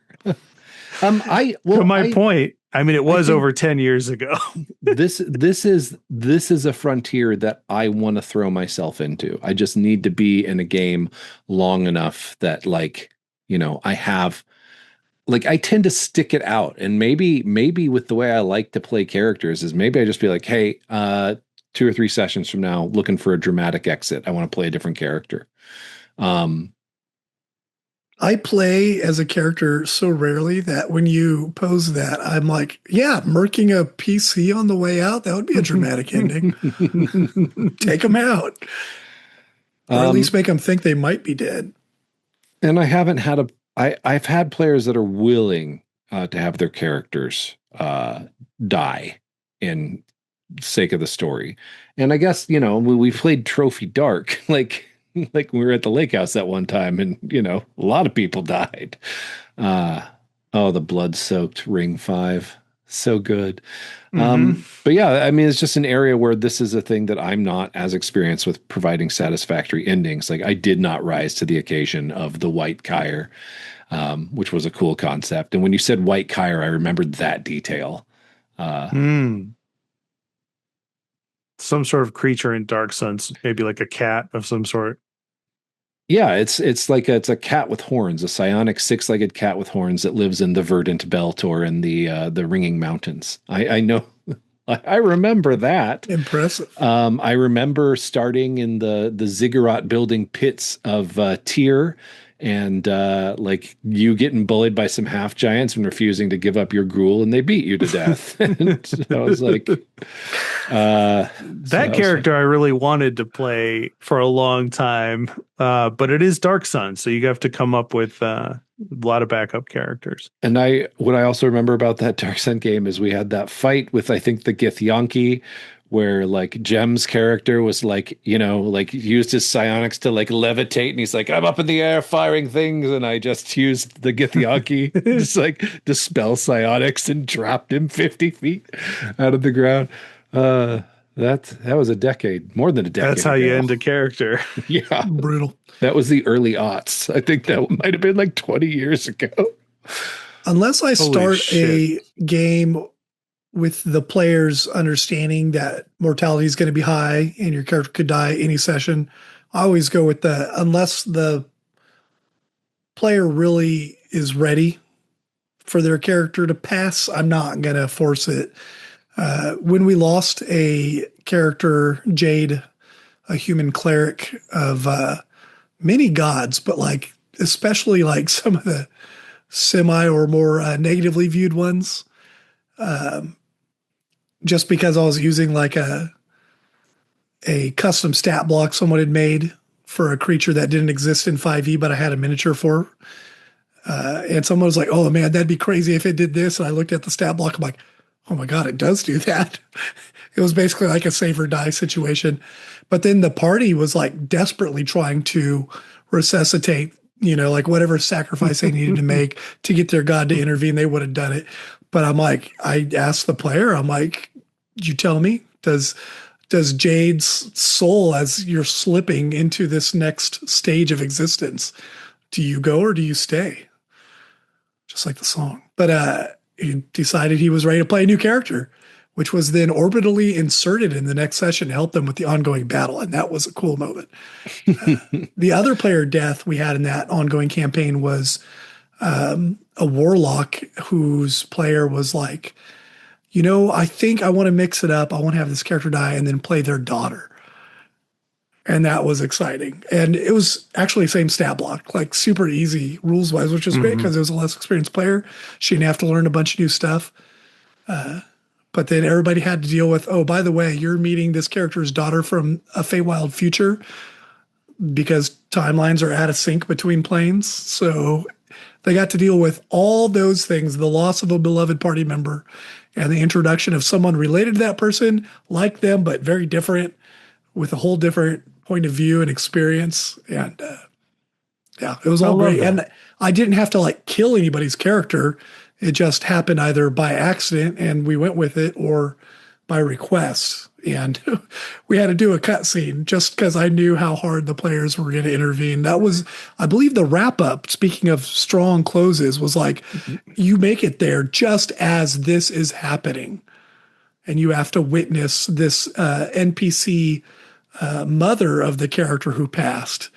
To my point, I mean, it I was think over 10 years ago. this is a frontier that I want to throw myself into. I just need to be in a game long enough that like, I have like I tend to stick it out. And maybe with the way I like to play characters is maybe I just be like, hey, 2 or 3 sessions from now, looking for a dramatic exit. I want to play a different character. I play as a character so rarely that when you pose that, I'm like, yeah, murking a PC on the way out, that would be a dramatic ending. Take them out. Or at least make them think they might be dead. And I haven't had I've had players that are willing to have their characters die in sake of the story. And I guess, we played Trophy Dark, like we were at the lake house that one time and, a lot of people died. The blood-soaked Ring 5. So good. But yeah, I mean, it's just an area where this is a thing that I'm not as experienced with providing satisfactory endings. Like I did not rise to the occasion of the White Kyre, which was a cool concept. And when you said White Kyre, I remembered that detail. Some sort of creature in Dark Suns, maybe like a cat of some sort. Yeah, it's like it's a cat with horns, a psionic 6-legged cat with horns that lives in the Verdant Belt or in the Ringing Mountains. I know, I remember that. Impressive. I remember starting in the ziggurat building pits of Tyr, and like you getting bullied by some half giants and refusing to give up your gruel, and they beat you to death. And I was like, that character I really wanted to play for a long time, but it is Dark Sun, so you have to come up with a lot of backup characters. And what I also remember about that Dark Sun game is we had that fight with, I think, the Githyanki, where like Jem's character was like, like used his psionics to like levitate, and he's like, I'm up in the air firing things, and I just used the Githyanki just like dispel psionics and dropped him 50 feet out of the ground. That was a decade, more than a decade. That's how you end a character. Yeah. Brutal. That was the early aughts. I think that might have been like 20 years ago. Unless I start a game with the players understanding that mortality is going to be high and your character could die any session, I always go with unless the player really is ready for their character to pass, I'm not going to force it. When we lost a character, Jade, a human cleric of many gods, but like especially like some of the semi or more negatively viewed ones, just because I was using like a custom stat block someone had made for a creature that didn't exist in 5e, but I had a miniature for. And someone was like, oh man, that'd be crazy if it did this. And I looked at the stat block, I'm like, oh my God, it does do that. It was basically like a save or die situation. But then the party was like desperately trying to resuscitate, like whatever sacrifice they needed to make to get their god to intervene, they would have done it. But I'm like, I asked the player, I'm like, you tell me, does Jade's soul, as you're slipping into this next stage of existence, do you go or do you stay? Just like the song. But he decided he was ready to play a new character, which was then orbitally inserted in the next session to help them with the ongoing battle. And that was a cool moment. The other player death we had in that ongoing campaign was a warlock whose player was like, I think I want to mix it up. I want to have this character die and then play their daughter. And that was exciting. And it was actually the same stat block, like super easy rules wise, which was great because it was a less experienced player. She didn't have to learn a bunch of new stuff. But then everybody had to deal with, oh, by the way, you're meeting this character's daughter from a Feywild future because timelines are out of sync between planes. So they got to deal with all those things, the loss of a beloved party member and the introduction of someone related to that person, like them, but very different, with a whole different point of view and experience. And yeah, it was all great. And I didn't have to like kill anybody's character. It just happened either by accident and we went with it or by request. and we had to do a cutscene just because I knew how hard the players were going to intervene. That was, I believe, the wrap up. Speaking of strong closes, was like you make it there just as this is happening, and you have to witness this NPC mother of the character who passed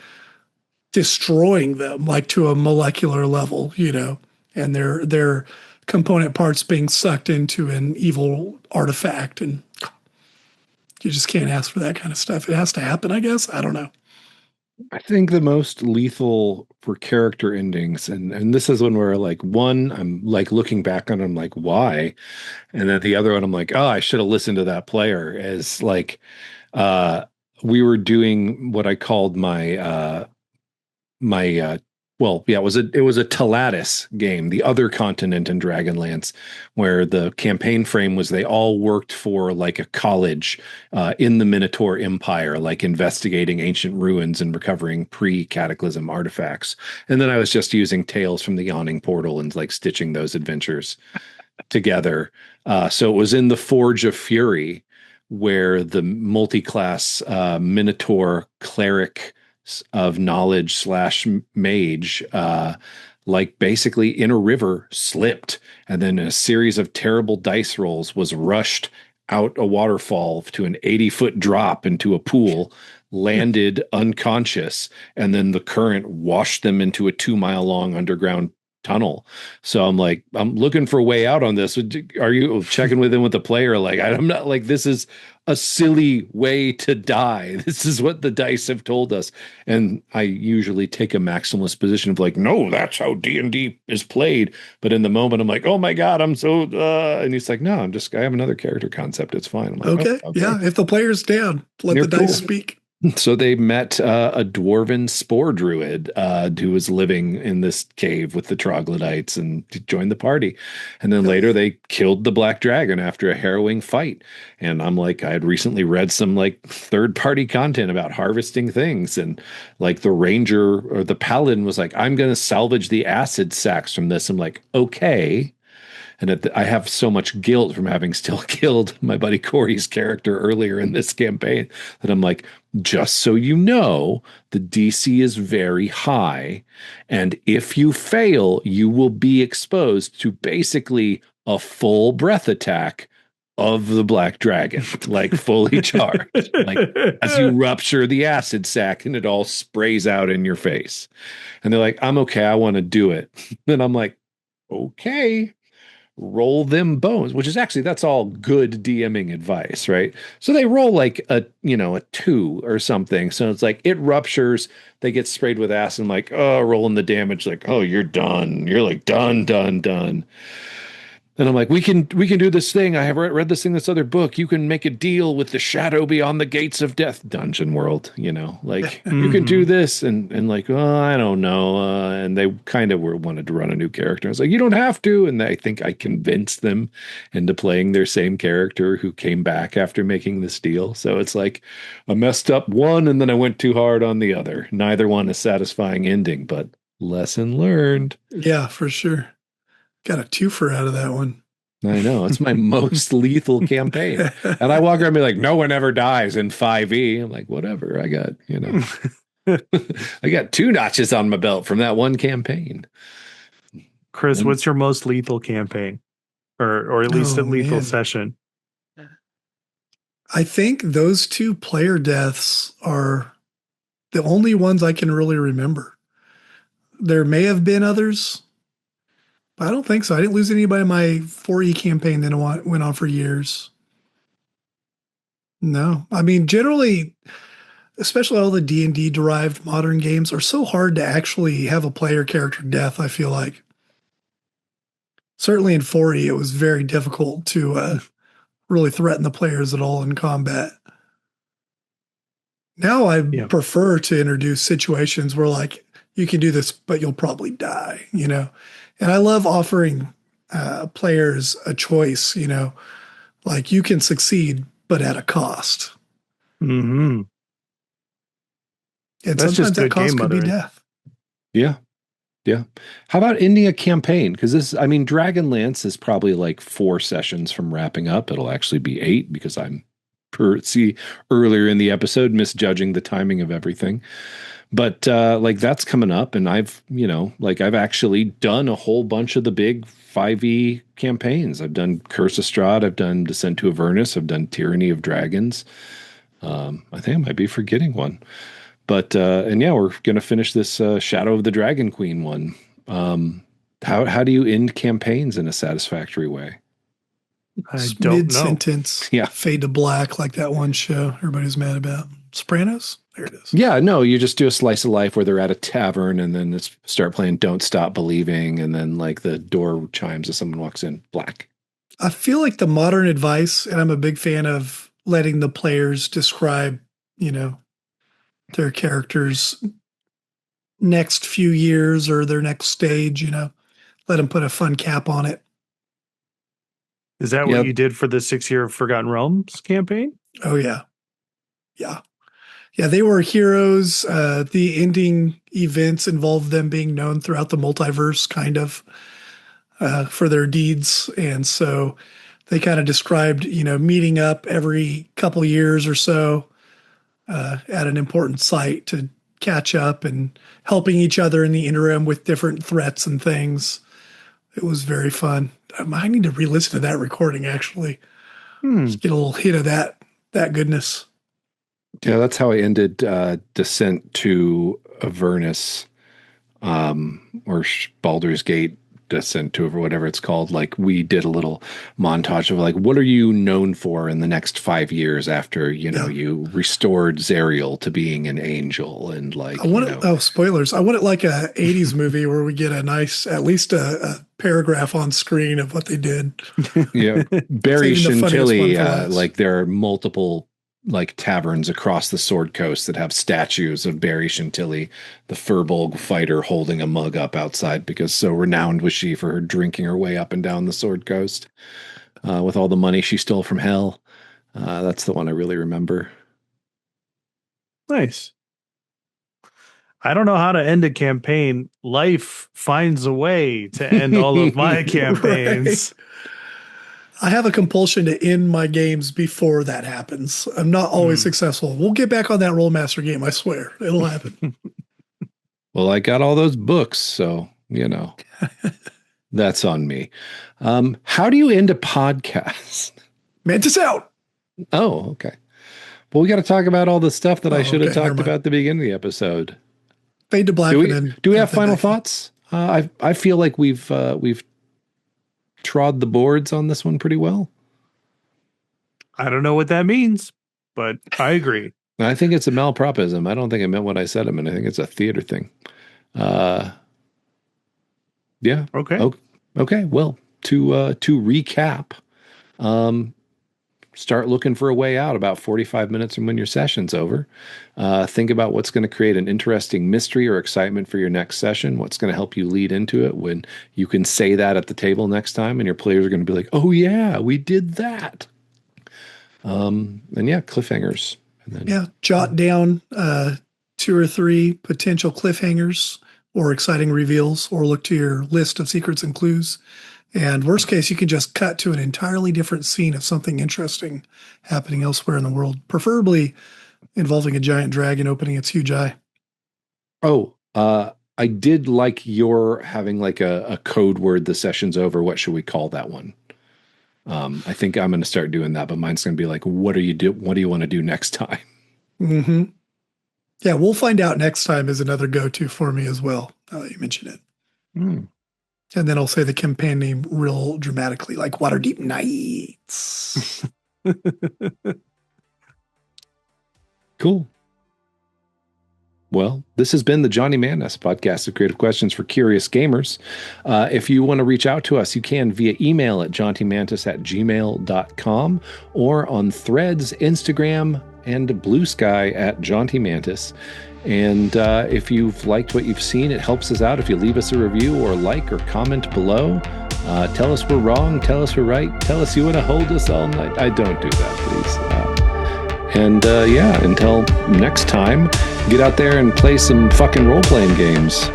destroying them like to a molecular level, and their component parts being sucked into an evil artifact, and you just can't ask for that kind of stuff. It has to happen, I guess. I don't know. I think the most lethal for character endings, and this is when we're like, one, I'm like looking back on it, I'm like, why? And then the other one, I'm like, oh, I should have listened to that player. As like we were doing what I called my well, yeah, it was a Talatis game, the other continent in Dragonlance, where the campaign frame was they all worked for like a college in the Minotaur Empire, like investigating ancient ruins and recovering pre-cataclysm artifacts. And then I was just using tales from the Yawning Portal and like stitching those adventures together. So it was in the Forge of Fury, where the multi-class Minotaur cleric of knowledge slash mage, like basically in a river slipped, and then a series of terrible dice rolls was rushed out a waterfall to an 80-foot drop into a pool, landed unconscious, and then the current washed them into a 2-mile long underground tunnel. So I'm like, I'm looking for a way out on this. Are you checking with him with the player? Like, I'm not, like, this is a silly way to die. This is what the dice have told us. And I usually take a maximalist position of like, no, that's how D&D is played. But in the moment, I'm like, oh my God, I'm so, and he's like, no, I have another character concept. It's fine. I'm like, okay. Oh, okay. Yeah. If the player's down, let They're the dice cool. speak. So they met a dwarven spore druid who was living in this cave with the troglodytes and joined the party. And then later they killed the black dragon after a harrowing fight. And I'm like, I had recently read some like third-party content about harvesting things. And like the ranger or the paladin was like, I'm going to salvage the acid sacks from this. I'm like, okay. And I have so much guilt from having still killed my buddy Corey's character earlier in this campaign that I'm like, just so you know, the DC is very high. And if you fail, you will be exposed to basically a full breath attack of the black dragon, like fully charged, like as you rupture the acid sac and it all sprays out in your face. And they're like, I'm okay, I want to do it. And I'm like, okay. Roll them bones, which is actually, that's all good DMing advice, right? So they roll like a 2 or something. So it's like it ruptures, they get sprayed with acid. I'm like, oh, rolling the damage, like, oh, you're done. You're like done. And I'm like, we can do this thing. I have read this thing, this other book. You can make a deal with the shadow beyond the gates of death, dungeon world. Like you can do this, and like, oh, I don't know. And they kind of wanted to run a new character. I was like, you don't have to. And I think I convinced them into playing their same character who came back after making this deal. So it's like I messed up one, and then I went too hard on the other. Neither one is satisfying ending, but lesson learned. Yeah, for sure. Got a twofer out of that one. I know. It's my most lethal campaign. And I walk around and be like, no one ever dies in 5e. I'm like, whatever. I got, I got 2 notches on my belt from that one campaign. Chris, what's your most lethal campaign? Or at least a lethal session? I think those 2 player deaths are the only ones I can really remember. There may have been others, but I don't think so. I didn't lose anybody in my 4E campaign that went on for years. No. I mean, generally, especially all the D&D derived modern games are so hard to actually have a player character death, I feel like. Certainly in 4E, it was very difficult to really threaten the players at all in combat. Now I prefer to introduce situations where like, you can do this, but you'll probably die, And I love offering players a choice, like you can succeed, but at a cost. Mm-hmm. And that's sometimes that cost could be death. Yeah. Yeah. How about ending a campaign? Because Dragonlance is probably like 4 sessions from wrapping up. It'll actually be 8 because I'm see earlier in the episode, misjudging the timing of everything. But like that's coming up, and I've actually done a whole bunch of the big 5e campaigns. I've done Curse of Strahd, I've done Descent to Avernus, I've done Tyranny of Dragons. I think I might be forgetting one. But and yeah, we're gonna finish this Shadow of the Dragon Queen one. How do you end campaigns in a satisfactory way? I don't know. Mid-sentence, Yeah. fade to black, like that one show everybody's mad about. Sopranos? There it is. Yeah, no, you just do a slice of life where they're at a tavern and then start playing Don't Stop Believing, and then like the door chimes as someone walks in, black. I feel like the modern advice, and I'm a big fan of letting the players describe, their characters' next few years or their next stage, let them put a fun cap on it. Is that what you did for the 6-year Forgotten Realms campaign? Oh, yeah. Yeah. Yeah, they were heroes. The ending events involved them being known throughout the multiverse, kind of, for their deeds. And so they kind of described, meeting up every couple years or so at an important site to catch up and helping each other in the interim with different threats and things. It was very fun. I need to re-listen to that recording, actually. Just get a little hit of that goodness. Yeah, that's how I ended Descent to Avernus, or Baldur's Gate Descent to, or whatever it's called. Like, we did a little montage of like, what are you known for in the next 5 years after you restored Zerial to being an angel, and like spoilers. I want it like a 80s movie where we get at least a paragraph on screen of what they did. Yeah, Barry Chantilly, like there are multiple like taverns across the Sword Coast that have statues of Barry Chantilly, the Furbolg fighter, holding a mug up outside, because so renowned was she for her drinking her way up and down the Sword Coast with all the money she stole from hell. That's the one I really remember. Nice. I don't know how to end a campaign. Life finds a way to end all of my campaigns. Right. I have a compulsion to end my games before that happens. I'm not always successful. We'll get back on that Rollmaster game. I swear it'll happen. Well, I got all those books, so, that's on me. How do you end a podcast? Mantis out. Oh, okay. Well, we got to talk about all the stuff that I should have talked about at the beginning of the episode. Fade to black. Do we have final thoughts? I feel like we've trod the boards on this one pretty well. I don't know what that means, but I agree. I think it's a malapropism. I don't think I meant what I said. I think it's a theater thing. Yeah. Okay. Okay. Well, to recap, start looking for a way out about 45 minutes from when your session's over. Think about what's going to create an interesting mystery or excitement for your next session. What's going to help you lead into it when you can say that at the table next time, and your players are going to be like, "Oh yeah, we did that." And yeah, cliffhangers. And then, jot down 2 or 3 potential cliffhangers or exciting reveals, or look to your list of secrets and clues. And worst case, you can just cut to an entirely different scene of something interesting happening elsewhere in the world, preferably involving a giant dragon opening its huge eye. Oh, I did like your having like a code word. The session's over. What should we call that one? I think I'm going to start doing that, but mine's going to be like, what do you want to do next time? Mm-hmm. Yeah, we'll find out next time is another go-to for me as well, now that you mention it. And then I'll say the campaign name real dramatically, like Waterdeep Nights. Cool. Well, this has been the Jaunty Mantis podcast of creative questions for curious gamers. If you want to reach out to us, you can via email at jauntymantis@gmail.com or on Threads, Instagram, and Blue Sky at Jaunty Mantis. And if you've liked what you've seen, it helps us out if you leave us a review or like or comment below. Tell us we're wrong. Tell us we're right. Tell us you want to hold us all night. I don't do that, please. Until next time, get out there and play some fucking role-playing games.